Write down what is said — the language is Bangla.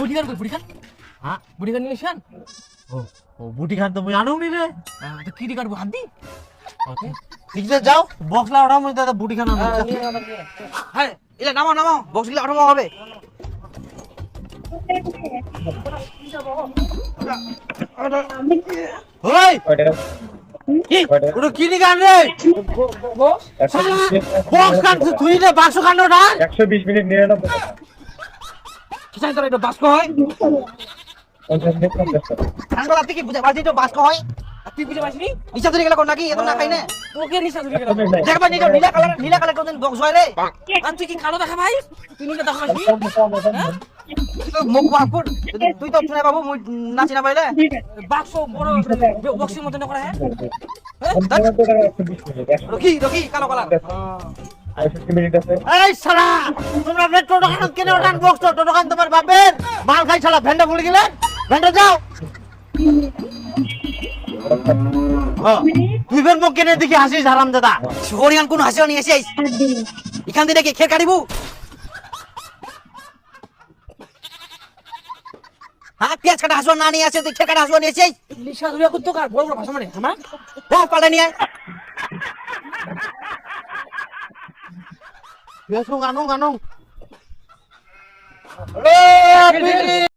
বুটি খান কই বুটি খান হ্যাঁ বুটি খান নিছেন ও ও বুটি খান তো মুই আনুনি রে তো কি কাটবো হাত দি ঠিক আছে যাও বক্স লা ওড়াও মুই দাদা বুটি খান আনো হ্যাঁ ইলা নামাও নামাও বক্স গিলা আরম্ভ হবে ওই কি ওটা কি নি গান রে বক্স কান তুই রে বাক্স কান ওটা 120 মিনিট 99 টাকা কি জানি তোর এটা বাস্ক হয় 50 মিনিট 50 টাকা ঠান্ডা আপনি কি বুঝা পারছি তো বাস্ক হয় তুই বুঝে পাসনি নিচা ধরে গেল কোন নাকি এত না খাই না তোকে নিচা ধরে গেল দেখ ভাই নীলা কালার কোন বক্স হয় রে আর তুই কি কালো দেখা ভাই তুই নীলা দেখা পাসনি মুখ বাপুর তুই তো শুনে বাবু মুই নাচি না পাইলে বাক্স বড় বক্সের মধ্যে না করে হ্যাঁ রকি কালো কালার 65 মিনিট আছে এই শালা তোমরা রে টোটো কান কেন ওটান বক্স টোটো কান তোমার বাপের মাল খাই শালা ভেন্ডা ভুলে গেলে ভেন্ডা যাও হ্যাঁ তুই বের মুখ কেনে দেখি হাসিস হারাম দাদা হরিয়ান কোন হাসিও নিয়ে এসেছিস এখান থেকে কি খের কাটিবু হ্যাঁ পেঁয়াজ কাটা হাসুয়া না নিয়ে আসে তুই খের কাটা হাসুয়া নিয়ে এসেছিস লিসা ধরে কত কার বড় বড় ভাষা মানে আমার পাল্টা নিয়ে আয় বেশ গানো গানো